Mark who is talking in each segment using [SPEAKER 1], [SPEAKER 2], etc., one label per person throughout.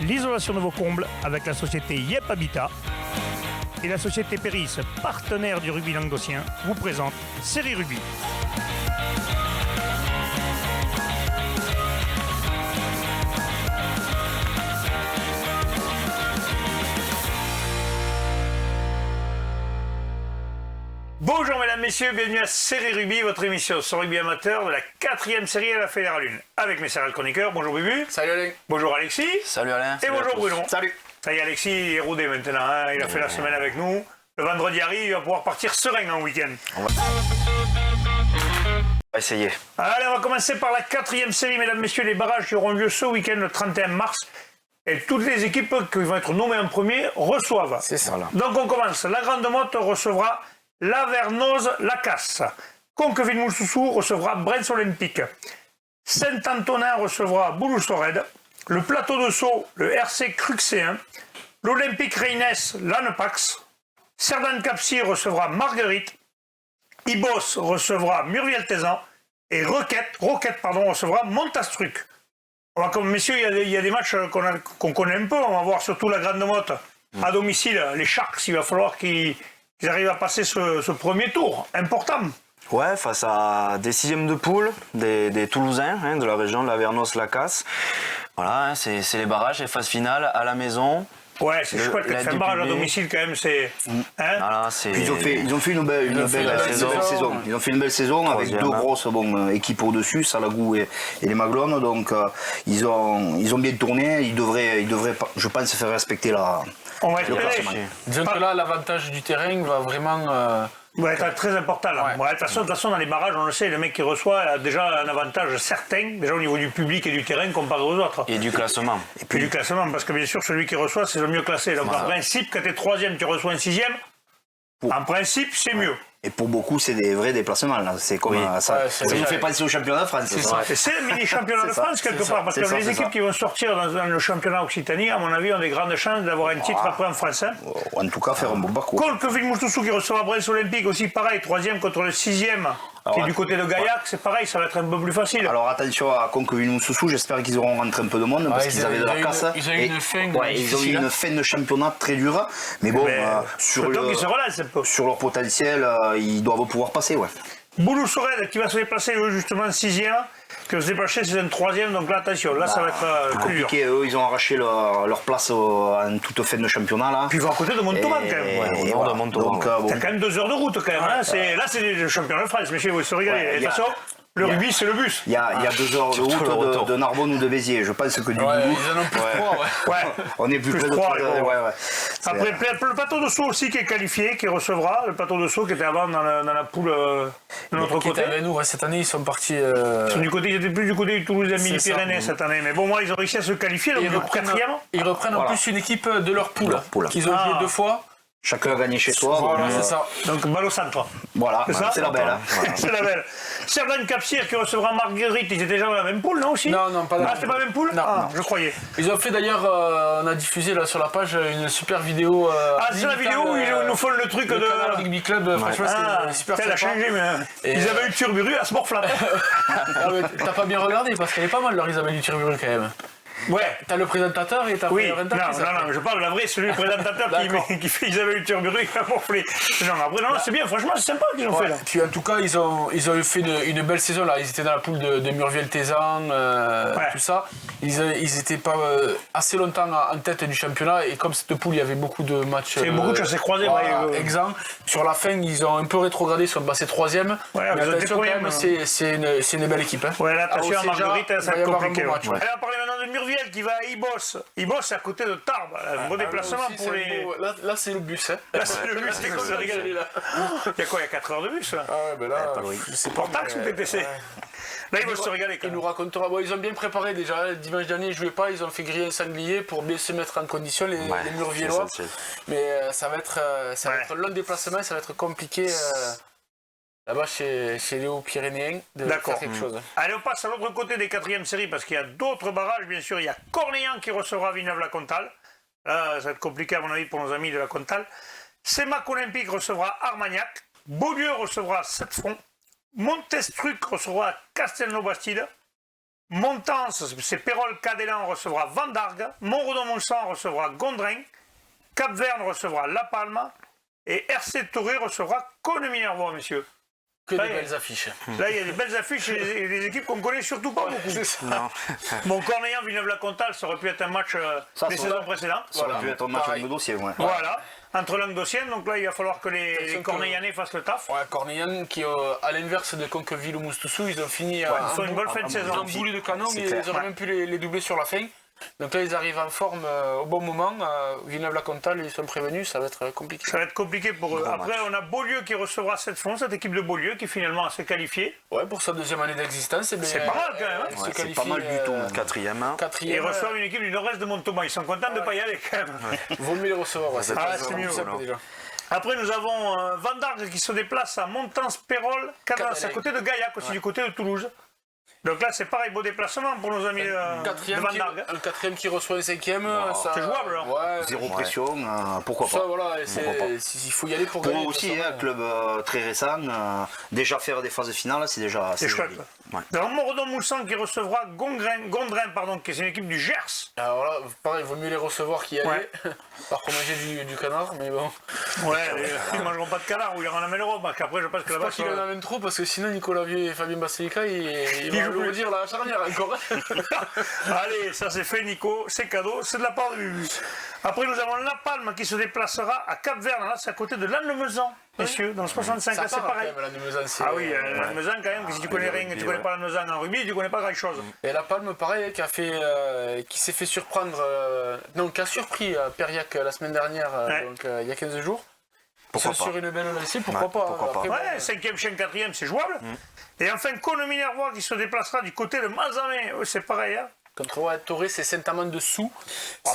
[SPEAKER 1] l'isolation de vos combles avec la société Yep Habitat. Et la société Péris, partenaire du rugby languedocien, vous présente Série Rugby. Bonjour mesdames, messieurs, bienvenue à Série Rugby, votre émission sur rugby amateur de la 4e série à la Fédérale 1. Avec mes céréales chroniqueurs, bonjour Bubu.
[SPEAKER 2] Salut Alain.
[SPEAKER 1] Bonjour Alexis.
[SPEAKER 3] Salut Alain.
[SPEAKER 1] Et bonjour Bruno.
[SPEAKER 2] Salut.
[SPEAKER 1] Ça y est, Alexis est rodé maintenant, hein. Il a fait la semaine avec nous. Le vendredi arrive, il va pouvoir partir serein en week-end.
[SPEAKER 3] On va essayer.
[SPEAKER 1] Allez, on va commencer par la 4e série, mesdames, messieurs, les barrages qui auront lieu ce week-end, le 31 mars. Et toutes les équipes qui vont être nommées en premier reçoivent.
[SPEAKER 2] C'est ça. Voilà.
[SPEAKER 1] Donc on commence. La Grande Motte recevra Lavernoz-Lacasse. Conqueville-Moussoussou recevra Brens Olympique. Saint-Antonin recevra Bouloussorède. Le Plateau de Sceaux, le RC Cruxéen. L'Olympique Reynès, l'Annepax. Cerdagne-Capcir recevra Marguerite. Ibos recevra Murviel-Tézan. Et Roquette recevra Montastruc. Comme messieurs, il y a des matchs qu'on connaît un peu. On va voir surtout la Grande Motte à domicile. Les Sharks, il va falloir qu'ils arrivent à passer ce premier tour. Important.
[SPEAKER 3] Ouais, face à des 6e de poule, des Toulousains de la région de Lavernoz-Lacasse. Voilà, c'est les barrages, les phases finales à la maison.
[SPEAKER 1] Ouais, c'est chouette que tu fais un barrage à domicile quand même. C'est, hein
[SPEAKER 3] voilà,
[SPEAKER 4] Puis ils ont fait une belle saison. Ils ont fait une belle saison avec deux grosses équipes au-dessus, Salagou et les Maglones. Donc ils ont bien tourné. Ils devraient, je pense, faire respecter
[SPEAKER 1] on va
[SPEAKER 4] le classement.
[SPEAKER 2] Disons que là, l'avantage du terrain va vraiment...
[SPEAKER 1] va être très important là. Ouais. De toute façon, dans les barrages, on le sait, le mec qui reçoit a déjà un avantage certain, déjà au niveau du public et du terrain comparé aux autres.
[SPEAKER 3] Et du classement.
[SPEAKER 1] Et puis du classement, parce que bien sûr, celui qui reçoit, c'est le mieux classé. Donc en principe, quand tu es 3e, tu reçois un 6e. En principe, c'est mieux.
[SPEAKER 4] Et pour beaucoup, c'est des vrais déplacements. Là. C'est comme ça. Ça nous fait penser au championnat de France.
[SPEAKER 1] C'est le mini-championnat de France, quelque part. Parce que les équipes qui vont sortir dans le championnat Occitanie, à mon avis, ont des grandes chances d'avoir un titre après en France. Hein.
[SPEAKER 4] En tout cas, faire un bon parcours.
[SPEAKER 1] Conqueville-Moussoussou qui recevra Brens Olympique aussi, pareil, 3e contre le 6e. Qui est du côté de Gaillac, c'est pareil, ça va être un peu plus facile.
[SPEAKER 4] Alors attention à Conqueville-Moussoussou, j'espère qu'ils auront rentré un peu de monde parce qu'ils avaient de la casse.
[SPEAKER 2] Ils ont eu une fin.
[SPEAKER 4] Ils ont eu une fin de championnat très dure. Mais bon, sur leur potentiel, ils doivent pouvoir passer. Ouais.
[SPEAKER 1] Bouloussorède qui va se déplacer justement 6e, que se déplacer c'est un 3e, donc là attention, là ça va être plus dur.
[SPEAKER 4] Eux, ils ont arraché leur place en toute fin de championnat. Là.
[SPEAKER 1] Puis ils vont à côté de Montauban quand même.
[SPEAKER 4] De Montauban.
[SPEAKER 1] T'as quand même 2 heures de route quand même. Hein. Là c'est le championnat de France, messieurs, vous se régalez. De toute façon, le rugby c'est le bus.
[SPEAKER 4] Il y a 2 heures de route de Narbonne ou de Béziers. Je pense que du coup.
[SPEAKER 2] Ils en ont plus 3.
[SPEAKER 4] On est plus près de
[SPEAKER 1] 3. Après, le plateau de Sceaux aussi qui est qualifié, qui recevra. Le plateau de Sceaux qui était avant dans la poule de notre côté.
[SPEAKER 2] Avec nous, cette année, ils sont partis.
[SPEAKER 1] Ils étaient plus du côté du Toulouse Midi-Pyrénées cette année. Mais bon, moi, ils ont réussi à se qualifier. Donc,
[SPEAKER 2] ils reprennent en plus une équipe de leur poule. Qu'ils ont joué 2 fois.
[SPEAKER 4] Chacun a gagné chez soi.
[SPEAKER 2] Voilà, c'est ça.
[SPEAKER 1] Donc, balle au centre.
[SPEAKER 4] Voilà, c'est la belle.
[SPEAKER 1] C'est la belle. Cerdagne-Capcir qui recevra Marguerite. Ils étaient déjà dans la même poule, non aussi?
[SPEAKER 2] Non, pas dans la
[SPEAKER 1] c'était pas la même poule?
[SPEAKER 2] Non.
[SPEAKER 1] Je croyais.
[SPEAKER 2] Ils ont fait d'ailleurs, on a diffusé là sur la page une super vidéo.
[SPEAKER 1] C'est la vidéo où ils nous font le truc de.
[SPEAKER 2] Le Rugby Club, franchement, c'était super sympa.
[SPEAKER 1] Elle a changé, mais. Isabelle Turburu à se morflatte.
[SPEAKER 2] T'as pas bien regardé parce qu'elle est pas mal, leur Isabelle Turburu quand même.
[SPEAKER 1] Ouais.
[SPEAKER 2] T'as le présentateur et t'as
[SPEAKER 1] le
[SPEAKER 2] présentatrice.
[SPEAKER 1] Non, je parle de la vraie, celui du présentateur qui fait Isabelle Turburu, il a morflé. Non, c'est bien, franchement, c'est sympa qu'ils ont fait là.
[SPEAKER 2] Puis en tout cas, ils ont fait une belle saison là. Ils étaient dans la poule de Murviel-Tézan, tout ça. Ils étaient pas assez longtemps en tête du championnat et comme cette poule, il y avait beaucoup de matchs.
[SPEAKER 1] C'est beaucoup de chassés croisés,
[SPEAKER 2] exempts. Sur la fin, ils ont un peu rétrogradé, ils sont passés 3e.
[SPEAKER 1] Ouais,
[SPEAKER 2] mais attention, quand même, c'est une belle équipe. Hein.
[SPEAKER 1] Ouais, là, attention à Marguerite, ça va être compliqué.
[SPEAKER 2] Allez, on
[SPEAKER 1] va parler maintenant de Murviel qui va à Ibos. Ibos, c'est à côté de Tarbes. Un bon déplacement pour les.
[SPEAKER 2] Là, c'est le bus. Hein.
[SPEAKER 1] Là, c'est le bus, c'est comme ça. Il y a quoi, il y a 4 heures de bus là?
[SPEAKER 2] Ah ouais, ben là,
[SPEAKER 1] c'est Portax ou TTC? Là, ils vont se régaler quand même.
[SPEAKER 2] Ils nous raconteront. Bon, ils ont bien préparé déjà. Dimanche dernier, ils ne jouaient pas. Ils ont fait griller un sanglier pour bien se mettre en condition, les Murviellois. Mais ça va être un long déplacement. Ça va être compliqué là-bas chez les Hauts-Pyrénéens de faire quelque chose.
[SPEAKER 1] Allez, on passe à l'autre côté des 4e séries parce qu'il y a d'autres barrages. Bien sûr, il y a Cornéan qui recevra Villeneuve-la-Comtale. Là, ça va être compliqué à mon avis pour nos amis de la Comtale. Sémac Olympique recevra Armagnac. Beaulieu recevra Sept-Fonds. Montestruc recevra Castelnau-Bastide. Montance, c'est Pérol-Cadellan recevra Vandargue. Montredon-Montsan recevra Gondrin. Cap-Verne recevra La Palma. Et RC Toré recevra Cosne-Minervois, messieurs.
[SPEAKER 2] Que des belles affiches.
[SPEAKER 1] Là, il y a des belles affiches et des équipes qu'on connaît surtout pas beaucoup.
[SPEAKER 3] Non.
[SPEAKER 1] Bon, Cornellans, Villeneuve-la-Comtale, ça aurait pu être un match des saisons précédentes.
[SPEAKER 4] Ça aurait pu être un match languedocien, ouais.
[SPEAKER 1] Voilà, entre Languedociennes, donc là, il va falloir que les Cornellanais fassent le taf.
[SPEAKER 2] Ouais, Cornellan, qui à l'inverse de Conqueville ou Moustoussou, ils ont fini
[SPEAKER 1] Ils font une bonne fin de saison.
[SPEAKER 2] en boulet de canon, mais ils auraient même pu les doubler sur la fin. Donc là, ils arrivent en forme au bon moment. Villeneuve-la-Comtale, ils sont prévenus, ça va être compliqué.
[SPEAKER 1] Ça va être compliqué pour eux. Après, on a Beaulieu qui recevra cette fois, cette équipe de Beaulieu qui finalement s'est qualifiée.
[SPEAKER 2] Ouais, pour sa deuxième année d'existence.
[SPEAKER 1] C'est pas mal quand même.
[SPEAKER 3] Ouais, c'est pas mal du tout. Quatrième.
[SPEAKER 1] Et ils reçoivent une équipe du nord-est de Montauban. Ils sont contents de ne pas y aller quand même.
[SPEAKER 2] Vaut mieux les recevoir. Ouais,
[SPEAKER 1] c'est mieux.
[SPEAKER 2] Déjà.
[SPEAKER 1] Après, nous avons Vandargue qui se déplace à Montance-Pérol, c'est à côté de Gaillac, aussi du côté de Toulouse. Donc là, c'est pareil, beau déplacement pour nos amis de Vandargue.
[SPEAKER 2] Un quatrième qui reçoit un cinquième,
[SPEAKER 1] c'est jouable.
[SPEAKER 2] Ouais,
[SPEAKER 4] zéro pression, pourquoi pas.
[SPEAKER 2] Ça, voilà, il faut y aller pour gagner.
[SPEAKER 4] Pour eux aussi, un club très récent, déjà faire des phases finales, c'est déjà
[SPEAKER 1] c'est chouette. Ouais. Alors Montredon-Moussan qui recevra Gondrin, qui est une équipe du Gers.
[SPEAKER 2] Alors là, pareil, il vaut mieux les recevoir qu'y aller. Ouais. Par contre, manger du canard, mais bon.
[SPEAKER 1] Ouais, ils ne mangeront pas de canard ou ils en amèneront. Parce qu'après, je pense que là-bas.
[SPEAKER 2] Pas qu'ils en amènent trop, parce que sinon, Nicolas Vieux et Fabien Bassilica, ils vont le redire la charnière encore.
[SPEAKER 1] Allez, ça c'est fait, Nico, c'est cadeau, c'est de la part de Bubu. Après, nous avons La Palme qui se déplacera à Cap-Verne, là, c'est à côté de Lannemezan, messieurs, dans le 65, là, c'est pareil. Ah oui, Lannemezan, quand même, que si tu connais rien, que tu connais pas Lannemezan en rugby, tu connais pas grand-chose.
[SPEAKER 2] Et La Palme, pareil, qui s'est fait surprendre, qui a surpris Périac la semaine dernière, donc il y a 15 jours. Sur une belle lancée, pourquoi pas.
[SPEAKER 1] Après, ouais, 5e, chaîne 4e, c'est jouable. Et enfin, Cosne-Minervois qui se déplacera du côté de Mazamet, c'est pareil, hein.
[SPEAKER 2] Contre Toré, c'est Saint-Amand-dessous.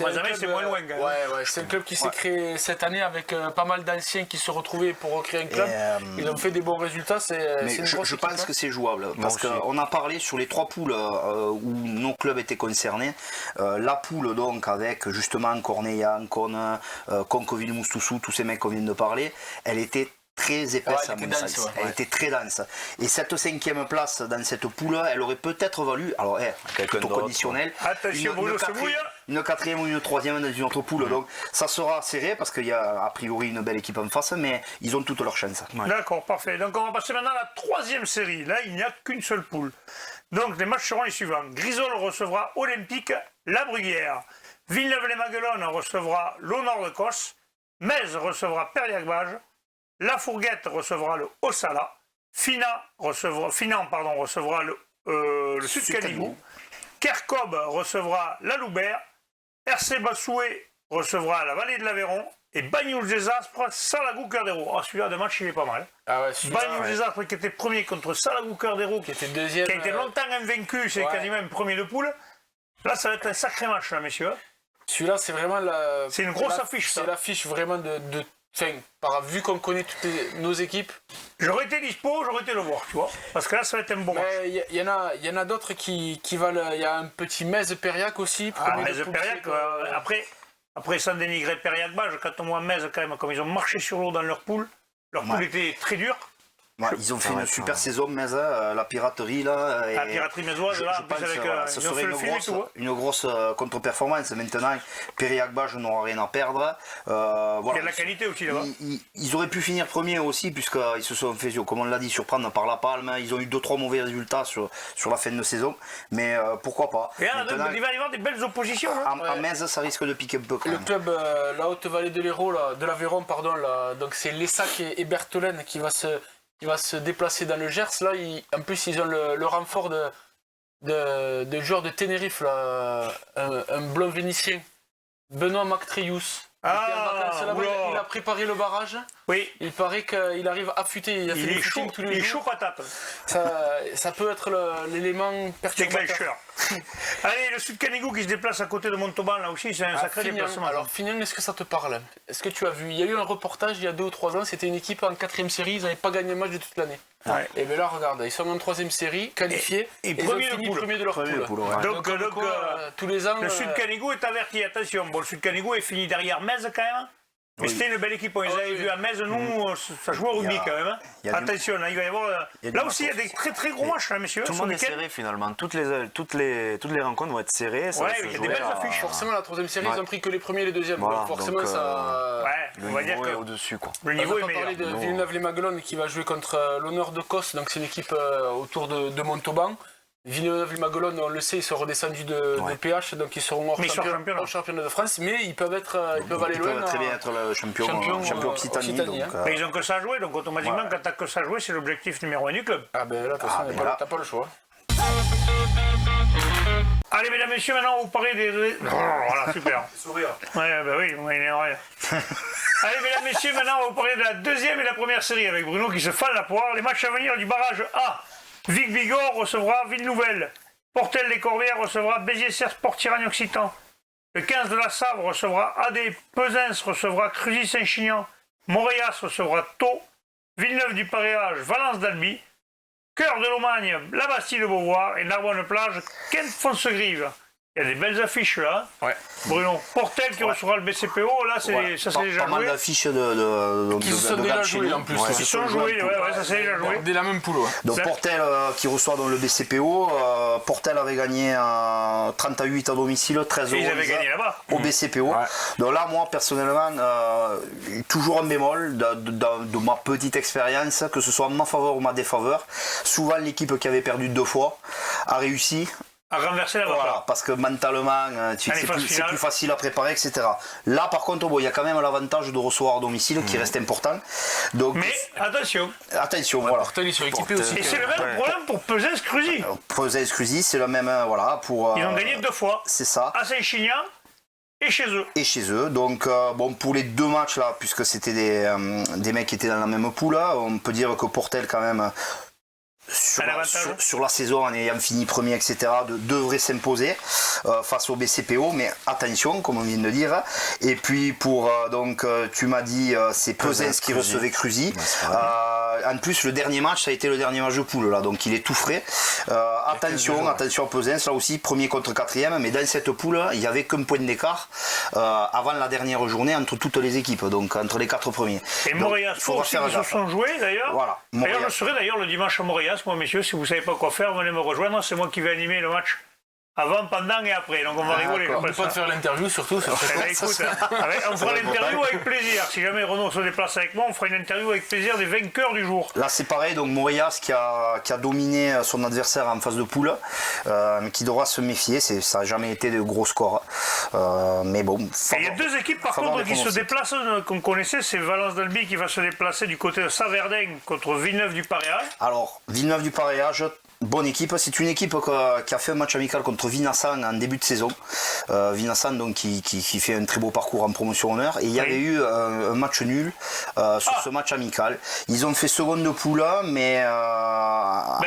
[SPEAKER 1] Mazamet, c'est moins loin, quand même.
[SPEAKER 2] Ouais, c'est un club qui s'est créé cette année avec pas mal d'anciens qui se retrouvaient pour recréer un club. Ils ont fait des bons résultats.
[SPEAKER 4] Je pense que c'est jouable. Parce qu'on a parlé sur les 3 poules où nos clubs étaient concernés. La poule, donc, avec justement Cornellans, Conqueville-Moustoussou, tous ces mecs qu'on vient de parler, elle était très épaisse à mon sens. Elle était très dense. Et cette 5e place dans cette poule, elle aurait peut-être valu, alors plutôt conditionnel, une 4e ou une 3e dans une autre poule. Donc ça sera serré parce qu'il y a a priori une belle équipe en face, mais ils ont toutes leurs chances.
[SPEAKER 1] D'accord, parfait. Donc on va passer maintenant à la 3e série. Là, il n'y a qu'une seule poule. Donc les matchs seront les suivants. Grisol recevra Olympique La Bruguière. Villeneuve-les-Maguelones recevra l'Honneur de Cosse. Metz recevra Périac-Bage. La Fourguette recevra le Haut-Sala. Finan recevra le Sud-Canigou. Kercob recevra la Loubert. RC Bassoué recevra la Vallée de l'Aveyron. Et Bagnoul-des-Aspres, Salagou-Cœur-d'Hérault. Ah, celui-là de match, il est pas mal.
[SPEAKER 2] Ah ouais,
[SPEAKER 1] Bagnoul-des-Aspres qui était premier contre Salagou-Cœur-d'Hérault,
[SPEAKER 2] qui était deuxième,
[SPEAKER 1] qui a été longtemps invaincu, c'est quasiment un premier de poule. Là, ça va être un sacré match, là, messieurs.
[SPEAKER 2] Celui-là, c'est vraiment
[SPEAKER 1] c'est une grosse affiche, ça.
[SPEAKER 2] C'est l'affiche vraiment vu qu'on connaît toutes nos équipes.
[SPEAKER 1] J'aurais été dispo, j'aurais été le voir, tu vois. Parce que là, ça va être un bon match.
[SPEAKER 2] Il y en a d'autres qui valent. Il y a un petit Metz-Périac aussi.
[SPEAKER 1] Metz-Périac, après, sans dénigrer Périac-Bage, quand on voit Metz, quand même, comme ils ont marché sur l'eau dans leur poule était très dure.
[SPEAKER 4] Ouais, ils ont fait une super saison, Metz, la piraterie là.
[SPEAKER 1] La piraterie mésoise, là,
[SPEAKER 4] je pense que ce serait une grosse contre-performance. Maintenant, Périac-Bage n'aura rien à perdre.
[SPEAKER 1] Voilà. Il y a de la qualité aussi là-bas.
[SPEAKER 4] Ils auraient pu finir premier aussi, puisqu'ils se sont fait, comme on l'a dit, surprendre par La Palme. Ils ont eu 2-3 mauvais résultats sur la fin de saison. Mais pourquoi pas.
[SPEAKER 1] Et là, il va y avoir des belles oppositions.
[SPEAKER 4] À Metz, ça risque de piquer un peu.
[SPEAKER 2] Le club, la Haute-Vallée de l'Hérault, de l'Aveyron, pardon, donc c'est Lessac et Bertholène qui va se déplacer dans le Gers. Là, en plus, ils ont le renfort de joueurs de Tenerife, là, un blond vénitien, Benoît Mactrius. Il a préparé le barrage.
[SPEAKER 1] Oui.
[SPEAKER 2] Il paraît qu'il arrive affûté. Il est chaud tous les jours.
[SPEAKER 1] Il est chaud patate.
[SPEAKER 2] Ça peut être l'élément perturbateur.
[SPEAKER 1] Allez, le Sud-Canigou qui se déplace à côté de Montauban, là aussi, c'est un sacré déplacement.
[SPEAKER 2] Alors, Fignon, est-ce que ça te parle? Est-ce que tu as vu? Il y a eu un reportage il y a 2 ou 3 ans, c'était une équipe en 4e série, ils n'avaient pas gagné un match de toute l'année. Ouais. Et bien là, regarde, ils sont en 3e série, qualifiés, et ils ont fini premier de leur poule.
[SPEAKER 1] Donc,
[SPEAKER 2] tous les ans...
[SPEAKER 1] Le Sud-Canigou est averti, attention. Bon, le Sud-Canigou est fini derrière Metz quand même. Mais c'était une belle équipe. Ils avaient vu à Metz, nous, ça joue au rugby quand même. Attention, il va y avoir. Là aussi, il y a des très très gros matchs, messieurs.
[SPEAKER 3] Tout le monde est serré finalement. Toutes les rencontres vont être serrées.
[SPEAKER 1] Ouais, il y a des belles affiches.
[SPEAKER 2] Forcément, la troisième série, ils ont pris que les premiers et les deuxièmes.
[SPEAKER 3] Voilà,
[SPEAKER 2] donc forcément, ça.
[SPEAKER 3] Le niveau est au-dessus, quoi.
[SPEAKER 1] Le niveau est
[SPEAKER 2] On va
[SPEAKER 1] meilleur.
[SPEAKER 2] parler de Villeneuve-les-Maguelones qui va jouer contre l'Honneur de Cos. Donc c'est une équipe autour de Montauban. Villeneuve-les-Maguelones, on le sait, ils sont redescendus de PH, donc ils seront hors championnat de France, mais ils peuvent aller loin.
[SPEAKER 4] Ils peuvent très bien être le champion Occitanie.
[SPEAKER 1] Mais ils ont que ça à jouer, donc automatiquement, quand t'as que ça à jouer, c'est l'objectif numéro 1 du club.
[SPEAKER 2] Ah ben là, de toute façon, t'as pas le choix.
[SPEAKER 1] Allez, mesdames, messieurs, maintenant, on vous parler des... Voilà, super.
[SPEAKER 2] Sourire.
[SPEAKER 1] Ouais, bah oui, il est rien. Allez, mesdames, messieurs, maintenant, on va vous parler de la deuxième et la première série avec Bruno qui se fend la poire. Les matchs à venir du barrage A. Vic-Bigorre recevra Ville-Nouvelle. Portel-les-Corbières recevra Béziers-Serres Sport-Tirane-Occitan. Le 15 de la Sabre recevra AD. Pesens recevra Cruzy-Saint-Chinian. Montréas recevra Thau. Villeneuve-du-Paréage, Valence-d'Albi. Cœur de Lomagne, la Bastille de Beauvoir. Et Narbonne-Plage, Kent-Foncegrive. Il y a des belles affiches là.
[SPEAKER 2] Ouais.
[SPEAKER 1] Bruno, Portel qui recevra le BCPO, là ça c'est déjà
[SPEAKER 4] pas mal
[SPEAKER 1] joué.
[SPEAKER 4] d'affiches
[SPEAKER 2] Qui se sont déjà joués en plus.
[SPEAKER 1] Ils sont joués, ça c'est déjà joué.
[SPEAKER 2] Dès la même poule.
[SPEAKER 4] Donc Portel qui reçoit donc le BCPO. Portel avait gagné 30-8 à domicile, 13
[SPEAKER 1] Ils avaient gagné là-bas.
[SPEAKER 4] au BCPO. Ouais. Donc là, moi personnellement, toujours un bémol de ma petite expérience, que ce soit en ma faveur ou ma défaveur. Souvent l'équipe qui avait perdu 2 fois a réussi
[SPEAKER 1] à renverser la vapeur.
[SPEAKER 4] Voilà, parce que mentalement, c'est plus facile à préparer, etc. Là, par contre, il y a quand même l'avantage de recevoir à domicile qui reste important. Donc,
[SPEAKER 1] mais attention,
[SPEAKER 4] voilà.
[SPEAKER 2] Portel, ils sont équipés aussi.
[SPEAKER 1] Et c'est le même problème pour Pesens-Cruzy.
[SPEAKER 4] Pesens-Cruzy, c'est le même, voilà.
[SPEAKER 1] Ils ont gagné 2 fois.
[SPEAKER 4] C'est ça.
[SPEAKER 1] À Saint-Chinian et chez eux. Donc, pour les 2 matchs là, puisque c'était des mecs qui étaient dans la même poule, là, on peut dire que Portel, quand même. Sur la saison, en ayant fini premier, etc., devrait s'imposer face au BCPO, mais attention, comme on vient de dire. Et puis tu m'as dit, c'est Pesens qui recevait Cruzy. En plus, le dernier match, ça a été le dernier match de poule, là, donc il est tout frais. Attention à Pesens, là aussi, premier contre quatrième, mais dans cette poule, il n'y avait qu'un point d'écart avant la dernière journée entre toutes les équipes, donc entre les 4 premiers. Et Montréal, il aussi qu'ils se sont joués d'ailleurs.
[SPEAKER 4] Voilà.
[SPEAKER 1] D'ailleurs, je serai le dimanche à Montréal. Moi, messieurs, si vous ne savez pas quoi faire, venez me rejoindre. C'est moi qui vais animer le match avant, pendant et après. Donc on va rigoler.
[SPEAKER 2] On ne peut pas te faire l'interview surtout.
[SPEAKER 1] Écoute, on fera l'interview avec plaisir. Si jamais Renaud se déplace avec moi, on fera une interview avec plaisir des vainqueurs du jour.
[SPEAKER 4] Là c'est pareil, donc Montréal qui a dominé son adversaire en phase de poule, qui devra se méfier. Ça n'a jamais été de gros scores. Mais bon.
[SPEAKER 1] Il y a 2 équipes par contre qui se déplacent, qu'on connaissait, c'est Valence-d'Albi qui va se déplacer du côté de Saverdin contre Villeneuve-du-Paréage.
[SPEAKER 4] Alors, Villeneuve-du-Paréage, bonne équipe. C'est une équipe qui a fait un match amical contre Vinassan en début de saison. Vinassan donc qui fait un très beau parcours en promotion honneur. Et il y avait eu un match nul sur ce match amical. Ils ont fait seconde de poule, mais en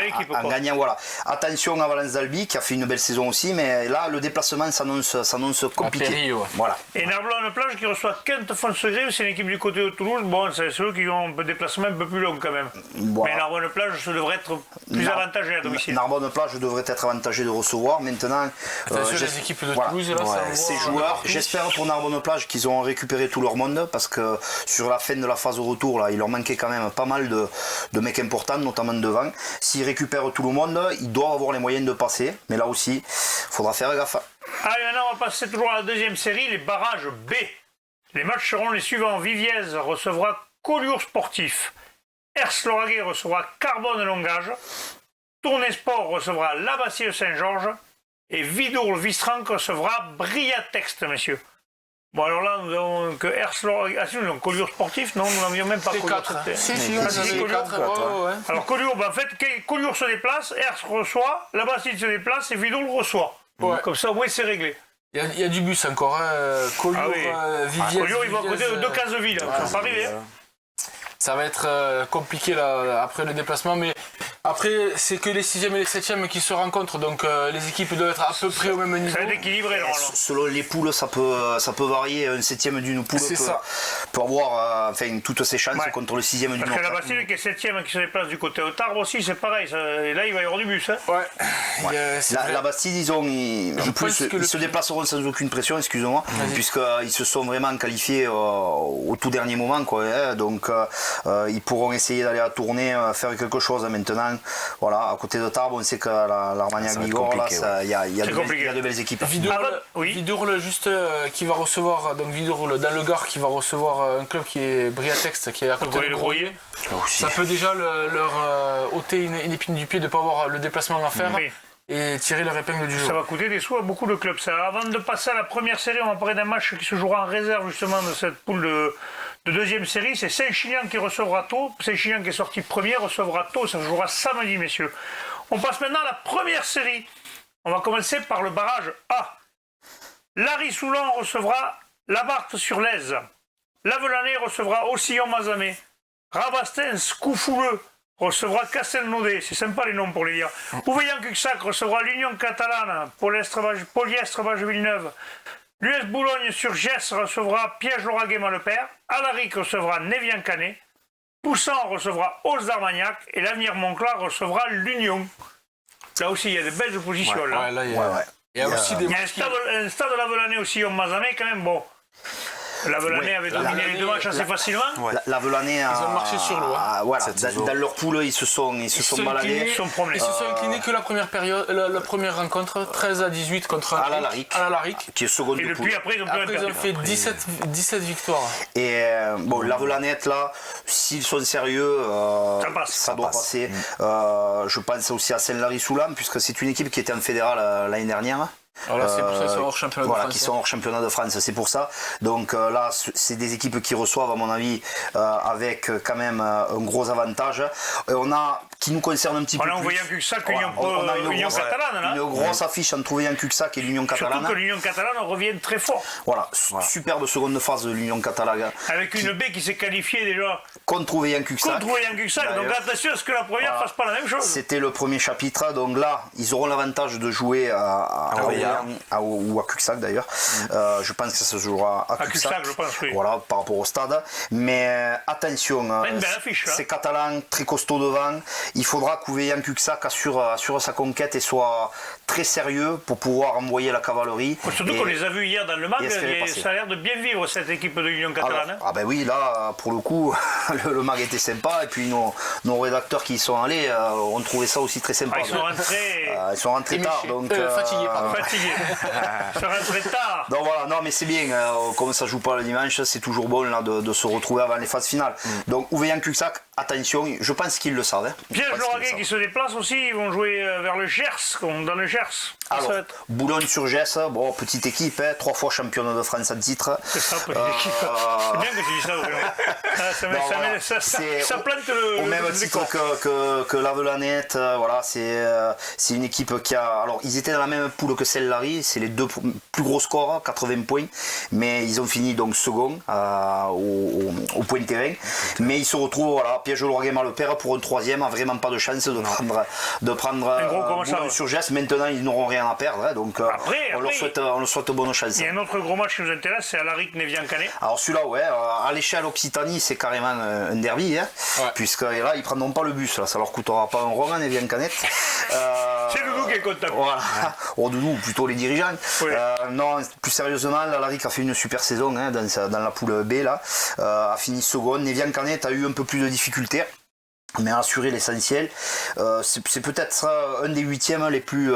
[SPEAKER 4] gagnant. Voilà. Attention à Valence d'Albi qui a fait une belle saison aussi, mais là le déplacement s'annonce compliqué. Voilà.
[SPEAKER 1] Et Narbonne-Plage qui reçoit Kent-Foncegrive, c'est une équipe du côté de Toulouse. Bon, c'est ceux qui ont un déplacement un peu plus long quand même. Voilà. Mais Narbonne-Plage, ça devrait être plus avantagé.
[SPEAKER 4] Narbonne-Plage devrait être avantagé de recevoir. Maintenant,
[SPEAKER 2] les équipes de Toulouse, là,
[SPEAKER 4] ces joueurs, j'espère pour Narbonne-Plage qu'ils ont récupéré tout leur monde parce que sur la fin de la phase de retour, là, il leur manquait quand même pas mal de mecs importants, notamment devant. S'ils récupèrent tout le monde, ils doivent avoir les moyens de passer. Mais là aussi, il faudra faire gaffe.
[SPEAKER 1] Allez, maintenant, on va passer toujours à la deuxième série, les barrages B. Les matchs seront les suivants. Viviez recevra Collioure Sportif. Ers-Lauragais recevra Carbone-Longage. Tournai-Sport recevra la Bastille de Saint-Georges. Et Vidourle-Vistranck recevra Briatext, messieurs. Bon, alors là, nous avons que Ers-Lauragais. Ah si, nous avons Collioure Sportif. Non, nous n'avions même pas Collioure. Alors Collioure, en fait, Collioure se déplace, Ers reçoit, la Bastille se déplace et Vidourle reçoit. Ouais. Comme ça, au moins, c'est réglé.
[SPEAKER 2] Il y a du bus encore, Collioure, Viviez.
[SPEAKER 1] Collioure, ils vont à côté de 2 cases-villes. Ils ne sont pas arrivés.
[SPEAKER 2] Ça va être compliqué là, après le déplacement, mais Après, c'est que les 6e et les 7e qui se rencontrent, donc les équipes doivent être à peu près au même niveau.
[SPEAKER 1] Ça va être équilibré, normalement.
[SPEAKER 4] Selon les poules, ça peut varier. Un 7e d'une poule peut avoir toutes ses chances contre le 6e d'une autre.
[SPEAKER 1] Parce que la Bastille qui est 7e, qui se déplace du côté de Tarbes aussi, c'est pareil. Et là, il va y avoir du bus. Hein.
[SPEAKER 2] Ouais.
[SPEAKER 4] La Bastille, ils se déplaceront sans aucune pression, excusez-moi, puisqu'ils se sont vraiment qualifiés au tout dernier moment. Donc, ils pourront essayer d'aller à tourner, faire quelque chose maintenant. Voilà, à côté de Tarbes, on sait que l'Armagnac-Bigorre, il y a de belles équipes.
[SPEAKER 2] Vidourle, juste qui va recevoir, donc Vidourle dans le Gard, qui va recevoir un club qui est Briatex, qui est à côté de Groyer. Ça peut déjà leur ôter une épine du pied de ne pas avoir le déplacement à faire. Et tirer leur épingle du jeu.
[SPEAKER 1] Ça va coûter des sous à beaucoup de clubs. Ça. Avant de passer à la première série, on va parler d'un match qui se jouera en réserve justement de cette poule de deuxième série. C'est Saint-Chinian qui recevra Thau. Saint-Chinian qui est sorti premier recevra Thau. Ça se jouera samedi, messieurs. On passe maintenant à la première série. On va commencer par le barrage A. Lary-Soulan recevra Labarthe-sur-Lèze. Lavelanais recevra Aucillon-Mazamet. Rabastens, Coufouleux recevra Castelnaudé, c'est sympa les noms pour les dire. Ouveillan-Cuxac recevra l'Union catalane, Polyestre-Vache-Villeneuve. L'US Boulogne-sur-Gesse recevra Piège-Lauragais-Malepère. Alaric recevra Névian-Canet. Poussan recevra Os d'Armagnac. Et l'Avenir Monclar recevra l'Union. Là aussi, il y a de belles oppositions.
[SPEAKER 2] Il y a aussi des
[SPEAKER 1] un stade de Lavelanais aussi, au Mazamet, quand même, bon. Lavelanais avait dominé les deux matchs assez facilement.
[SPEAKER 4] Lavelanais
[SPEAKER 2] ils ont marché sur l'eau.
[SPEAKER 4] Dans leur poule, ils se sont baladés.
[SPEAKER 2] Ils se sont inclinés que la première période, la première rencontre, 13-18 contre
[SPEAKER 4] Alaric, qui est seconde de poule.
[SPEAKER 1] Et depuis après,
[SPEAKER 2] ils ont fait 17 victoires.
[SPEAKER 4] Et Lavelanais, là, s'ils sont sérieux, ça doit passer. Je pense aussi à Saint-Lary-Soulan, puisque c'est une équipe qui était en fédéral l'année dernière.
[SPEAKER 2] Alors là, c'est pour ça qu'ils sont hors championnat de France.
[SPEAKER 4] Qui sont hors championnat de France, c'est pour ça. Donc là, c'est des équipes qui reçoivent, à mon avis, avec quand même un gros avantage. On a, qui nous concerne un petit peu plus.
[SPEAKER 1] On a Ouveillan-Cuxac, l'Union catalane.
[SPEAKER 4] Une grosse affiche entre Ouveillan-Cuxac et l'Union catalane.
[SPEAKER 1] Surtout que l'Union catalane revient très fort.
[SPEAKER 4] Voilà, superbe seconde phase de l'Union catalane.
[SPEAKER 1] Avec une baie qui s'est qualifiée déjà.
[SPEAKER 4] Contre Ouveillan-Cuxac.
[SPEAKER 1] Donc attention à ce que la première fasse pas la même chose.
[SPEAKER 4] C'était le premier chapitre. Donc là, ils auront l'avantage de jouer ou à Cuxac d'ailleurs. Je pense que ça se jouera à Cuxac.
[SPEAKER 1] Je pense, oui.
[SPEAKER 4] Voilà, par rapport au stade. Mais attention, c'est catalan, très costaud devant. Il faudra qu'Ouveillan-Cuxac assure sa conquête et soit très sérieux pour pouvoir envoyer la cavalerie.
[SPEAKER 1] Surtout qu'on les a vus hier dans le MAG, ça a l'air de bien vivre cette équipe de l'Union catalane.
[SPEAKER 4] Ah ben oui, là, pour le coup, le MAG était sympa. Et puis nos rédacteurs qui y sont allés ont trouvé ça aussi très sympa.
[SPEAKER 1] Ils sont rentrés
[SPEAKER 4] tard. Donc,
[SPEAKER 1] fatigués. Ils sont rentrés tard.
[SPEAKER 4] Donc voilà, non mais c'est bien, comme ça joue pas le dimanche, c'est toujours bon là, de se retrouver avant les phases finales. Donc Ouveillan-Cuxac, attention, je pense qu'ils le savent.
[SPEAKER 1] Piège-Lauragais qui se déplacent aussi, ils vont jouer vers le Gers, dans le Gers.
[SPEAKER 4] Alors, Boulogne-sur-Gesse, petite équipe, 3 fois championne de France à titre.
[SPEAKER 1] C'est ça, petite équipe. C'est bien que tu dis ça, ça plante le.
[SPEAKER 4] Au même titre que Lavelanais, voilà, c'est une équipe qui a. Alors, ils étaient dans la même poule que Saint-Lary, c'est les deux plus gros scores, 80 points, mais ils ont fini donc second au point de terrain. Mais ils se retrouvent, Piège-Lauragais-Malepère pour un troisième, vraiment pas de chance de prendre Boulogne-sur-Gesse. Maintenant, ils n'auront rien à perdre, donc on leur souhaite bonne chance.
[SPEAKER 1] Il y a un autre gros match qui nous intéresse, c'est Alaric-Névian-Canet.
[SPEAKER 4] Alors celui-là, à l'échelle Occitanie, c'est carrément un derby, puisque là, ils ne prendront pas le bus, là, ça leur coûtera pas un rond à Névian-Canet.
[SPEAKER 1] C'est Doudou qui est content.
[SPEAKER 4] Voilà, Doudou, plutôt les dirigeants. Oui. Non, plus sérieusement, Alaric a fait une super saison dans la poule B, là, a fini second. Névian-Canet a eu un peu plus de difficultés, mais a assuré l'essentiel. C'est peut-être un des huitièmes les plus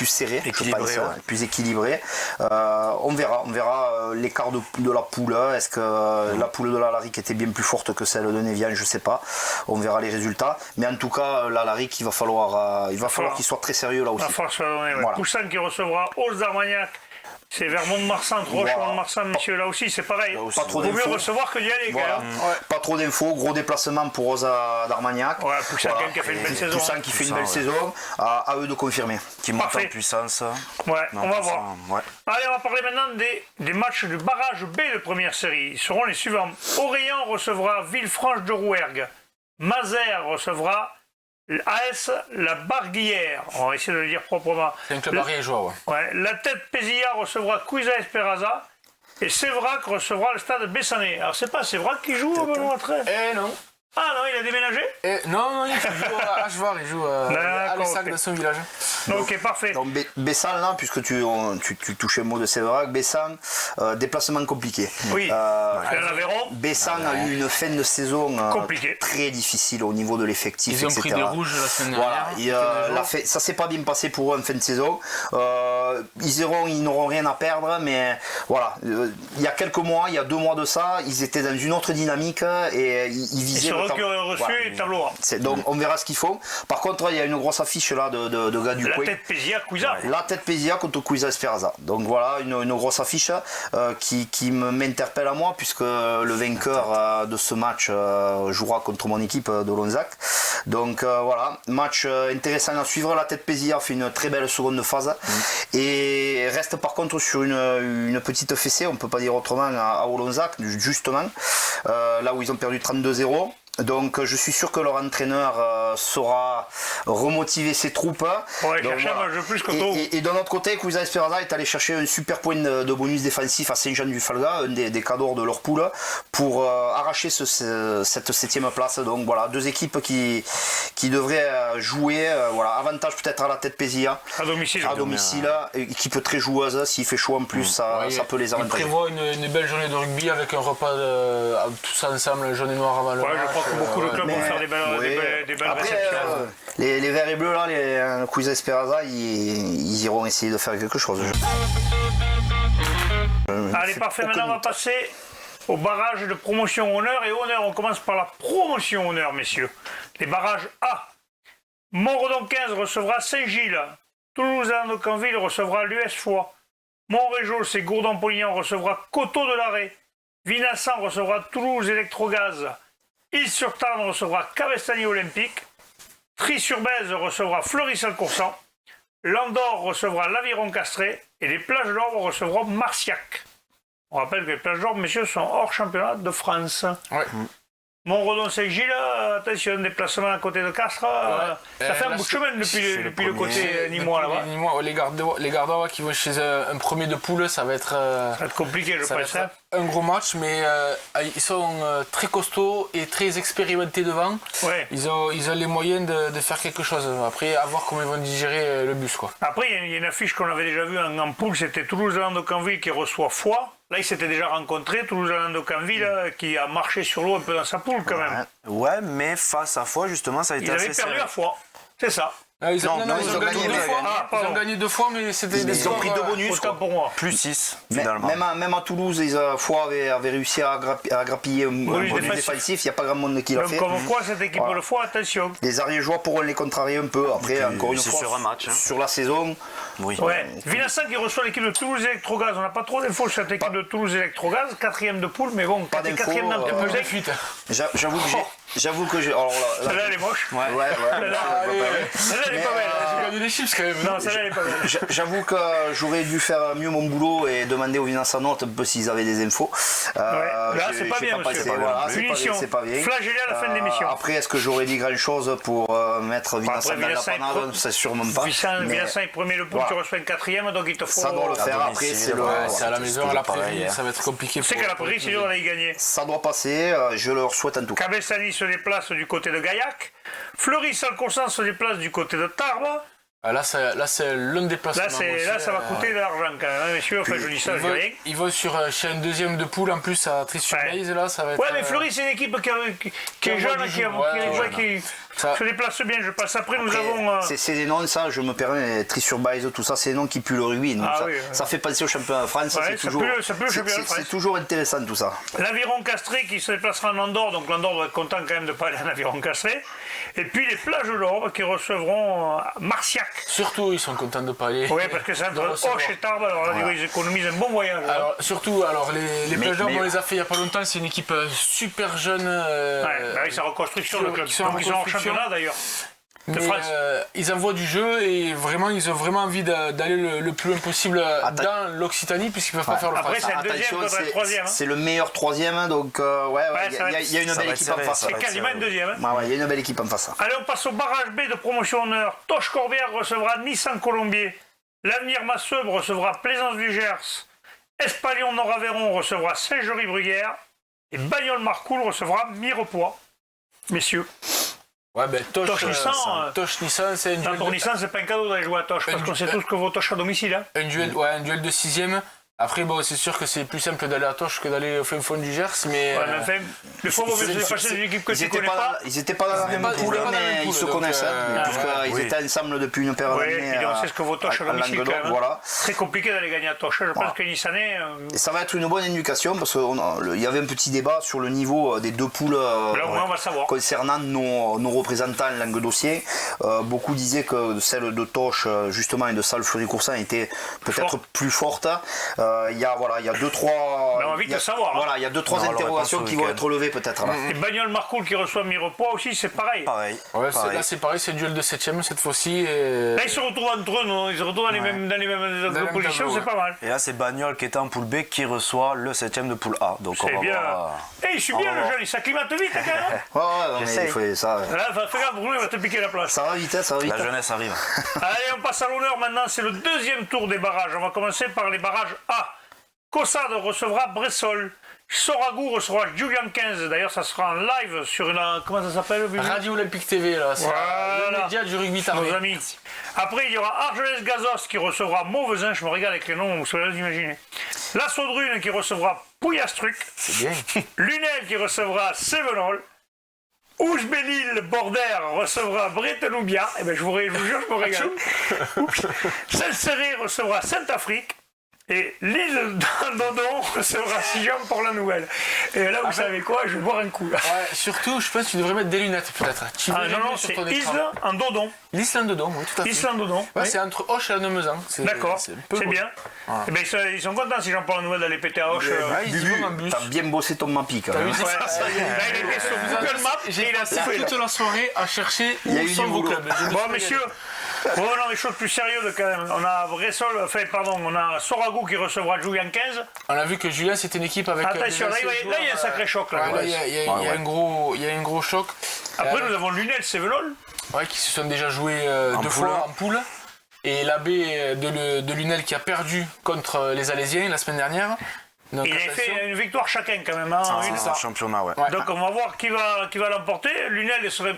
[SPEAKER 4] serrés, je pense, les plus équilibrés. On verra l'écart de la poule. Est-ce que la poule de l'Alaric était bien plus forte que celle de Névian? Je sais pas. On verra les résultats. Mais en tout cas, l'Alaric, il va falloir qu'il soit très sérieux là aussi.
[SPEAKER 1] Il va falloir se donner. Voilà. Poussin qui recevra Os d'Armagnac. C'est vers Mont-de-Marsan, Roche-Mont-de-Marsan, monsieur, là aussi, c'est pareil.
[SPEAKER 4] Pas trop d'infos.
[SPEAKER 1] Vaut mieux recevoir que d'y aller,
[SPEAKER 4] voilà. Pas trop d'infos, gros déplacement pour Rosa d'Armagnac.
[SPEAKER 1] Poussin qui a fait une belle saison.
[SPEAKER 4] Poussin qui fait une belle saison, à eux de confirmer.
[SPEAKER 3] Qui monte en puissance.
[SPEAKER 1] On va voir. Allez, on va parler maintenant des matchs du barrage B de première série. Ils seront les suivants. Orléans recevra Villefranche de Rouergue. Mazères recevra AS La Barguillère. On va essayer de le dire proprement.
[SPEAKER 2] C'est un club ariégeois, ouais.
[SPEAKER 1] Ouais, la Tête Pézilla recevra Cuisa Esperanza. Et Sévrac recevra le stade Bessanet. Alors c'est pas Sévrac qui joue, Benoît Trey?
[SPEAKER 2] Non.
[SPEAKER 1] Ah non, il a déménagé?
[SPEAKER 2] Non, il joue à Ashvar, il joue à Lessac, dans son village.
[SPEAKER 1] Ok, parfait.
[SPEAKER 4] Donc Bessan, là, puisque tu touchais le mot de Séverac, Bessan, déplacement compliqué.
[SPEAKER 1] Oui,
[SPEAKER 4] Bessan a eu une fin de saison très difficile au niveau de l'effectif,
[SPEAKER 2] etc. Ils ont pris des rouges la semaine dernière.
[SPEAKER 4] Voilà, ça s'est pas bien passé pour eux en fin de saison. Ils n'auront rien à perdre, mais voilà, il y a quelques mois, il y a 2 mois de ça, ils étaient dans une autre dynamique et ils visaient...
[SPEAKER 1] tableau.
[SPEAKER 4] Donc on verra ce qu'ils font. Par contre, il y a une grosse affiche là de gars du coin.
[SPEAKER 1] La Tête Pézilla, Cuisa.
[SPEAKER 4] La Tête Pézilla contre Cuisa Esperanza. Donc voilà, une grosse affiche qui m'interpelle à moi, puisque le vainqueur de ce match jouera contre mon équipe de Lonzac. Donc voilà, match intéressant à suivre. La Tête Pézilla fait une très belle seconde phase et reste par contre sur une petite fessée, on peut pas dire autrement, à Olonzac, justement, là où ils ont perdu 32-0. Donc je suis sûr que leur entraîneur saura remotiver ses troupes.
[SPEAKER 1] Ouais, donc, voilà.
[SPEAKER 4] Et de notre côté, Cuisa Esperanza est allé chercher un super point de bonus défensif à Saint-Jean-du-Falga, un des cadors de leur poule, pour arracher cette 7e place. Donc voilà, 2 équipes qui devraient jouer. Voilà, avantage peut-être à la Tête Pézilla.
[SPEAKER 1] À domicile.
[SPEAKER 4] Équipe très joueuse, s'il fait chaud en plus, ça peut les avantager.
[SPEAKER 2] Ils prévoient une belle journée de rugby avec un repas tous ensemble, jaune et noir avant le match.
[SPEAKER 1] Je crois que beaucoup de clubs vont faire des belles réceptions.
[SPEAKER 4] Les verts et bleus, là, les Cuisa Esperanza, ils iront essayer de faire quelque chose.
[SPEAKER 1] Allez, parfait. Maintenant, on va passer au barrage de promotion honneur et honneur. On commence par la promotion honneur, messieurs. Les barrages A. Montredon 15 recevra Saint-Gilles. Toulouse-An de Canville recevra l'US Foix. Montréjol, c'est Gourdon-Polignan recevra Coteau de l'Arrêt. Vinassan recevra Toulouse Électrogaz. Île-sur-Tarn recevra Cabestany Olympique. Tri-sur-Bèze recevra Fleury-Salcoursan. Landor recevra l'Aviron Castré. Et les Plages d'Orbe recevront Marciac. On rappelle que les Plages d'Orbe, messieurs, sont hors championnat de France.
[SPEAKER 2] Ouais.
[SPEAKER 1] Montredon-Saint-Gilles, attention, déplacement à côté de Castres. Ça fait un bout de chemin depuis le côté Nîmois là-bas.
[SPEAKER 2] Les Gardois qui vont chez un premier de poule, ça va être
[SPEAKER 1] compliqué, je pense.
[SPEAKER 2] Un gros match, mais ils sont très costauds et très expérimentés devant.
[SPEAKER 1] Ouais.
[SPEAKER 2] Ils ont les moyens de faire quelque chose. Après, à voir comment ils vont digérer le bus, quoi.
[SPEAKER 1] Après, il y a une affiche qu'on avait déjà vue en poule, c'était Toulouse-Land-de-Canville qui reçoit Foix. Là, ils s'étaient déjà rencontrés, Toulouse-Land-de-Canville qui a marché sur l'eau un peu dans sa poule quand même.
[SPEAKER 3] Ouais, mais face à Foix, justement, ça a été assez serré.
[SPEAKER 1] Ils avaient perdu à Foix, c'est ça.
[SPEAKER 2] Ils ont gagné 2 fois. Ils ont gagné 2 fois, mais c'était des
[SPEAKER 4] Ils ont pris 2 bonus.
[SPEAKER 1] Autant pour moi.
[SPEAKER 3] Plus 6, finalement.
[SPEAKER 4] Même à Toulouse, Foix avait réussi à grappiller un bonus défensif. Il n'y a pas grand monde qui l'a fait.
[SPEAKER 1] Comme quoi, cette équipe de Foix, attention.
[SPEAKER 4] Les Ariégeois pourront les contrarier un peu. Après, encore une fois,
[SPEAKER 3] sur un match,
[SPEAKER 4] sur la saison.
[SPEAKER 3] Oui.
[SPEAKER 1] Ouais. Vinassan qui reçoit l'équipe de Toulouse Électrogaz. On n'a pas trop d'infos sur cette équipe de Toulouse Électrogaz. 4e de poule, mais bon,
[SPEAKER 4] pas d'infos.
[SPEAKER 1] 4e d'un peu plus
[SPEAKER 2] fuite.
[SPEAKER 4] J'avoue que j'ai.
[SPEAKER 1] Celle-là, elle est moche.
[SPEAKER 4] Ouais.
[SPEAKER 1] Celle-là, elle est pas belle.
[SPEAKER 2] J'ai gagné des chips quand même.
[SPEAKER 1] Non, celle-là, elle est pas belle.
[SPEAKER 4] J'avoue que j'aurais dû faire mieux mon boulot et demander aux Vinassannotes un peu s'ils avaient des infos.
[SPEAKER 1] Là, c'est pas bien, monsieur.
[SPEAKER 4] C'est pas bien.
[SPEAKER 1] Flagellé à la fin de l'émission.
[SPEAKER 4] Après, est-ce que j'aurais dit grand-chose pour mettre Vinassan dans la panade? C'est sûrement pas.
[SPEAKER 1] Vinassan est premier le poule, tu reçois une 4e, donc il te faut.
[SPEAKER 4] Ça doit le faire. Après,
[SPEAKER 2] c'est à la maison, à la prairie, ça va être compliqué.
[SPEAKER 1] C'est qu'à la prairie, c'est dur d'aller gagner.
[SPEAKER 4] Ça doit passer, je leur souhaite en tout cas.
[SPEAKER 1] Cabestany se déplace du côté de Gaillac. Fleury-Salcoursan se déplace du côté de Tarbes.
[SPEAKER 2] Là, c'est l'un des déplacement.
[SPEAKER 1] Là, ça va coûter de l'argent quand même, messieurs. Enfin, je dis ça, je dis rien.
[SPEAKER 2] Ils vont chez un 2e de poule en plus à Tri-sur-Bèze. Là, ça va être.
[SPEAKER 1] Ouais, mais Fleury, c'est une équipe qui est jeune, qui se déplace bien, je pense. Après, nous avons.
[SPEAKER 4] C'est des noms, ça, je me permets, Tri-sur-Bèze, tout ça, c'est des noms qui puent le rugby. Ça fait penser au championnat de France. C'est toujours intéressant tout ça.
[SPEAKER 1] L'Aviron Castré qui se déplacera en Andorre, donc l'Andorre doit être content quand même de ne pas aller en Aviron Castré. Et puis les Plages d'Orbe qui recevront Marciac.
[SPEAKER 2] Surtout, ils sont contents de ne pas aller.
[SPEAKER 1] Oui, parce que c'est entre Auch et Tarbes, alors là, ils économisent un bon voyage.
[SPEAKER 2] Alors, surtout, les Plages d'Orbe, on les a fait il n'y a pas longtemps, c'est une équipe super jeune.
[SPEAKER 1] Avec sa reconstruction, le club. Donc ils sont en championnat d'ailleurs.
[SPEAKER 2] Mais ils envoient du jeu et vraiment, ils ont vraiment envie d'aller le plus loin possible dans l'Occitanie puisqu'ils ne peuvent pas faire le
[SPEAKER 1] Après,
[SPEAKER 2] face.
[SPEAKER 1] c'est le deuxième contre le troisième.
[SPEAKER 4] C'est le meilleur troisième, donc il y a une belle équipe en face.
[SPEAKER 1] C'est quasiment une deuxième.
[SPEAKER 4] Il y a une belle équipe en face.
[SPEAKER 1] Allez, on passe au barrage B de promotion honneur. Toch Corbière recevra Nissan Colombier. L'Avenir Masseube recevra Plaisance du Gers. Espalion Nord-Aveyron recevra Saint-Jory-Bruguière. Et Bagnols-Marcoul recevra Mirepoix. Messieurs.
[SPEAKER 2] Ouais, ben
[SPEAKER 1] Toch
[SPEAKER 2] Nissan, c'est un duel.
[SPEAKER 1] Pour Nissan, c'est pas un cadeau d'aller jouer à Toch, parce qu'on sait tous que vos Toch à domicile. Hein.
[SPEAKER 2] Un duel de 6e. Après, bon, c'est sûr que c'est plus simple d'aller à Toch que d'aller au fin fond du Gers, mais...
[SPEAKER 1] Ouais, mais enfin, le fois où vous êtes fâché d'une équipe que tu connais pas...
[SPEAKER 4] Ils n'étaient pas dans la même poule, mais ils se connaissent, puisqu'ils étaient ensemble depuis une paire d'années.
[SPEAKER 1] Et on sait ce que vos Toch à domicile, quand même.
[SPEAKER 4] Voilà.
[SPEAKER 1] Très compliqué d'aller gagner à Toch. Je pense que Nissanais...
[SPEAKER 4] Et ça va être une bonne éducation, parce qu'il y avait un petit débat sur le niveau des deux poules
[SPEAKER 1] on va savoir.
[SPEAKER 4] concernant nos représentants languedociens. Beaucoup disaient que celle de Toch, justement, et de Salle-Fleury-Coursan était peut-être plus forte. Il y a 2-3
[SPEAKER 1] on va vite savoir.
[SPEAKER 4] Voilà, il y a 2-3 interrogations qui vont être relevées peut-être là.
[SPEAKER 1] Et Bagnols-Marcoul qui reçoit Mirepoix aussi, c'est pareil.
[SPEAKER 2] Ouais, là c'est pareil, c'est le duel de 7e cette fois-ci.
[SPEAKER 1] Là ils se retrouvent entre eux, non, ils se retrouvent dans les mêmes positions, c'est pas mal.
[SPEAKER 3] Et là c'est Bagnols qui était en poule B qui reçoit le 7e de poule A. Donc on va
[SPEAKER 1] bien.
[SPEAKER 3] voir.
[SPEAKER 1] Je suis bien le jeune, il s'acclimate vite quand même.
[SPEAKER 4] Ouais, mais il faut ça.
[SPEAKER 1] Là, fais gaffe, Bruno, il va te piquer la place.
[SPEAKER 4] Ça va vite, ça va vite.
[SPEAKER 3] La jeunesse arrive.
[SPEAKER 1] Allez, on passe à l'honneur maintenant, c'est le deuxième tour des barrages. On va commencer par les barrages A. Cossade recevra Bressol. Soragou recevra Julien 15. D'ailleurs, ça sera en live sur une. Comment ça s'appelle?
[SPEAKER 2] Radio Olympique TV, là. C'est le média du rugby tarvé.
[SPEAKER 1] Nos amis. Après, il y aura Argelès-Gazos qui recevra Mauvesin. Je me régale avec les noms, vous savez imaginer. La Saudrune qui recevra Pouillastruc.
[SPEAKER 2] C'est bien.
[SPEAKER 1] Lunel qui recevra Sévenol. Ouche-Belle-Île-Bordère recevra Bretenoubia. Eh ben, je vous jure, je me régale. Saint-Céré recevra Sainte-Afrique. Et l'île d'Andondon recevra Sijan pour la nouvelle. Et là, vous savez quoi, je vais boire un coup. Là.
[SPEAKER 2] Ouais, surtout, je pense que tu devrais mettre des lunettes, peut-être.
[SPEAKER 1] Non, c'est Isle en Dodon.
[SPEAKER 2] L'Isle Dodon, oui, tout à fait.
[SPEAKER 1] Isle en Dodon.
[SPEAKER 2] Ouais, c'est entre Auch et Lannemezan.
[SPEAKER 1] D'accord, c'est bien. Voilà. Et ben, ils sont contents si j'en parle la nouvelle d'aller péter à Auch.
[SPEAKER 4] T'as bien bossé ton mapic.
[SPEAKER 1] Il a été sur Google Maps et il a
[SPEAKER 2] fait toute la soirée à chercher où sont vos clubs.
[SPEAKER 1] Bon, messieurs. Bon, non, les choses plus sérieuses quand même. On a on a Soragou qui recevra Julien 15.
[SPEAKER 2] On a vu que Julien c'était une équipe avec.
[SPEAKER 1] Attention, là il y a un sacré choc.
[SPEAKER 2] Il y a un gros choc.
[SPEAKER 1] Après, nous avons Lunel Sévenol.
[SPEAKER 2] Ouais, qui se sont déjà joués deux fois en poule. Et l'abbé de Lunel qui a perdu contre les Alésiens la semaine dernière. Donc,
[SPEAKER 1] il a fait une victoire chacun quand même.
[SPEAKER 3] C'est un championnat, ouais.
[SPEAKER 1] Donc on va voir qui va l'emporter. Lunel serait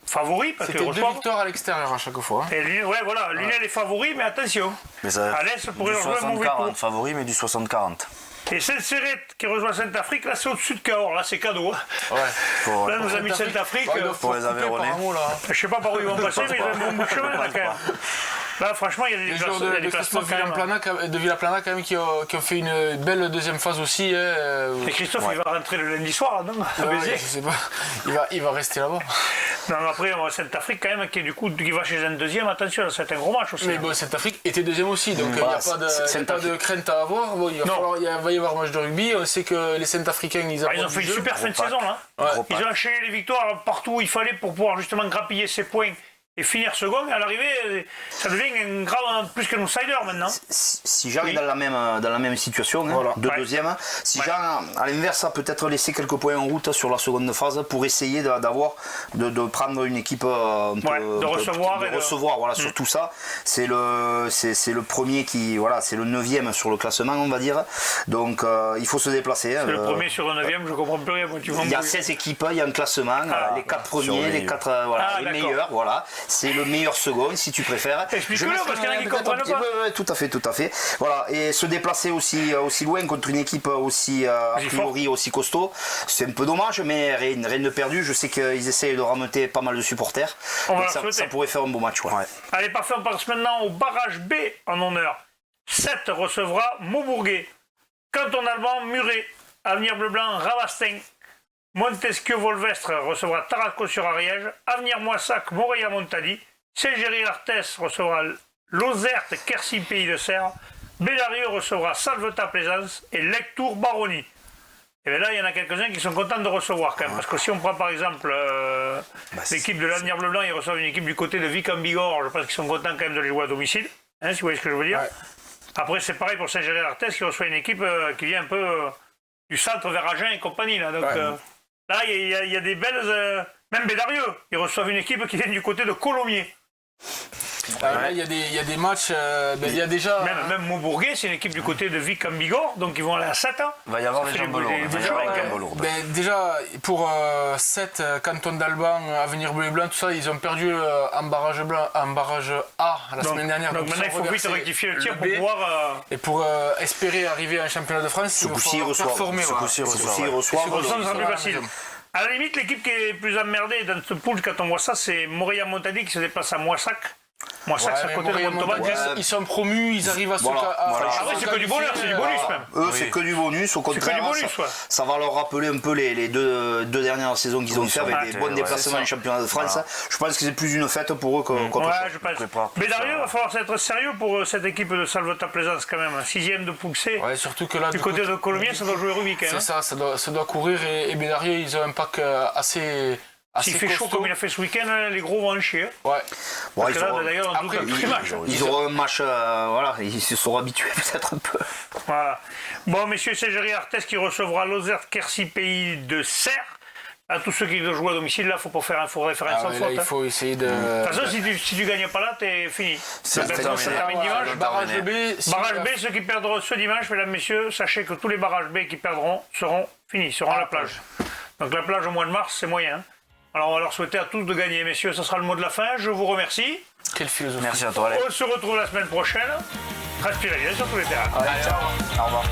[SPEAKER 1] favori parce que
[SPEAKER 2] c'était 2 victoires à l'extérieur à chaque fois.
[SPEAKER 1] Et Lunel est favori, mais attention.
[SPEAKER 3] Alès
[SPEAKER 1] pourrait jouer un mauvais tour.
[SPEAKER 3] Favori, mais du 60-40.
[SPEAKER 1] Et Saint-Céré qui rejoint Sainte-Afrique, là c'est au-dessus de Cahors, là c'est cadeau.
[SPEAKER 3] Ouais.
[SPEAKER 1] Là nos amis de Sainte-Afrique,
[SPEAKER 3] pour les Aveyronnais.
[SPEAKER 1] Je sais pas par où ils vont passer, mais ils ont un bon bout de chemin là quand même. Là franchement il y a des
[SPEAKER 2] joueurs de Christophe Villaplana quand même qui ont fait une belle deuxième phase aussi.
[SPEAKER 1] Et Christophe il va rentrer le lundi soir, non
[SPEAKER 2] je sais pas. Il va rester là-bas.
[SPEAKER 1] Non, après, on va Sainte-Afrique quand même, qui va chez un deuxième. Attention, c'est un gros match aussi.
[SPEAKER 2] Mais bon, Sainte-Afrique était deuxième aussi, donc il n'y a pas de crainte à avoir. Bon, il va y avoir un match de rugby. On sait que les Sainte-Africains, ils
[SPEAKER 1] ont fait une super fin de saison. Là. Ils ont enchaîné les victoires partout où il fallait pour pouvoir justement grappiller ses points et finir second. À l'arrivée, ça devient un grave plus qu'un outsider maintenant.
[SPEAKER 4] Si Jean est dans la même situation, deuxième, si Jean, à l'inverse, a peut-être laissé quelques points en route sur la seconde phase pour essayer de prendre une équipe
[SPEAKER 1] de recevoir.
[SPEAKER 4] Voilà, sur tout ça. C'est le premier c'est le 9e sur le classement, on va dire. Donc il faut se déplacer.
[SPEAKER 1] C'est le premier sur le 9e, je comprends plus rien.
[SPEAKER 4] Il y a 16 équipes, il y a un classement, les 4 premiers, les 4 les meilleurs, voilà. C'est le meilleur second, si tu préfères.
[SPEAKER 1] Explique-le, parce qu'il y en a qui comprennent pas.
[SPEAKER 4] Tout à fait. Voilà. Et se déplacer aussi loin contre une équipe aussi, a priori, aussi costaud, c'est un peu dommage, mais rien de perdu. Je sais qu'ils essayent de rameuter pas mal de supporters. Donc ça pourrait faire un beau match. Ouais.
[SPEAKER 1] Allez, parfait, on passe maintenant au barrage B en honneur. 7 recevra Maubourguet. Canton Alban, Muret. Avenir Bleu-Blanc, Ravastin. Montesquieu-Volvestre recevra Tarascon-sur-Ariège. Avenir Moissac, Montréal-Montali. Saint-Géry-Lartès recevra Lozerte, Quercy, Pays de Serre. Bellarieux recevra Salvetat-Plaisance. Et Lectour-Baronnie. Et bien là, il y en a quelques-uns qui sont contents de recevoir quand même. Parce que si on prend par exemple l'équipe de l'Avenir Bleu Blanc, ils reçoivent une équipe du côté de Vic en Bigorre. Je pense qu'ils sont contents quand même de les jouer à domicile. Si vous voyez ce que je veux dire. Ouais. Après, c'est pareil pour Saint-Géry-Arthez qui reçoit une équipe qui vient un peu du centre vers Agen et compagnie. Là, donc, là il y a des belles... même Bédarieux, ils reçoivent une équipe qui vient du côté de Colomiers.
[SPEAKER 2] Là, il y a des matchs, il y a déjà...
[SPEAKER 1] Même Maubourguet, c'est une équipe du côté de Vic en Bigorre, donc ils vont aller à 7 ans.
[SPEAKER 3] Il va y avoir des jambes lourdes.
[SPEAKER 2] Déjà, pour 7 Canton d'Alban, Avenir Bleu et Blanc, tout ça, ils ont perdu en barrage A la semaine dernière.
[SPEAKER 1] Donc maintenant, il faut vite rectifier le tir pour pouvoir...
[SPEAKER 2] Et pour espérer arriver à un championnat de France, il faut performer.
[SPEAKER 4] Ce coup-ci, il reçoit.
[SPEAKER 1] Ça sera plus facile. À la limite, l'équipe qui est plus emmerdée dans ce pool, quand on voit ça, c'est Montréal-Montadi qui se déplace à Moissac. Moissac, c'est à côté de Montauban.
[SPEAKER 2] Ils sont promus, ils arrivent à se...
[SPEAKER 1] Après, c'est que du bonheur, c'est du bonus même.
[SPEAKER 4] Eux, c'est que du bonus. Au contraire, ça va leur rappeler un peu les deux dernières saisons qu'ils ont fait avec des bons déplacements en championnat de France. Je pense que c'est plus une fête pour eux qu'autre chose.
[SPEAKER 1] Je pense. Mais Dario, il va falloir être sérieux pour cette équipe de Salvetat-Plaisance quand même. 6e de poule C.
[SPEAKER 2] Ouais, surtout que là,
[SPEAKER 1] du côté de Colomiers, ça doit jouer rugby quand même.
[SPEAKER 2] C'est ça doit courir. Et Bédarieux, ils ont un pack assez...
[SPEAKER 1] S'il fait chaud comme il a fait ce week-end, les gros vont en chier.
[SPEAKER 2] Ouais.
[SPEAKER 1] Parce que là, d'ailleurs, on doute un petit match.
[SPEAKER 4] Ils auront un match, ils se sont habitués peut-être un peu.
[SPEAKER 1] Voilà. Bon, messieurs, c'est Saint-Géry-Arthez qui recevra Lozère-Quercy, pays de Serres. À tous ceux qui doivent jouer à domicile, là, il faudrait faire un sans faute.
[SPEAKER 2] Il faut essayer de...
[SPEAKER 1] De toute façon, si tu ne gagnes pas là, t'es fini. Ça termine dimanche.
[SPEAKER 2] Barrage B.
[SPEAKER 1] Barrage B, ceux qui perdront ce dimanche, mesdames, messieurs, sachez que tous les barrages B qui perdront seront finis, seront à la plage. Donc la plage au mois de mars, c'est moyen. Alors on va leur souhaiter à tous de gagner, messieurs, ça sera le mot de la fin, je vous remercie.
[SPEAKER 2] Quelle philosophie.
[SPEAKER 3] Merci à toi, Alex.
[SPEAKER 1] On se retrouve la semaine prochaine. Respirez bien sur tous les terrains.
[SPEAKER 3] Allez, ciao. Au revoir.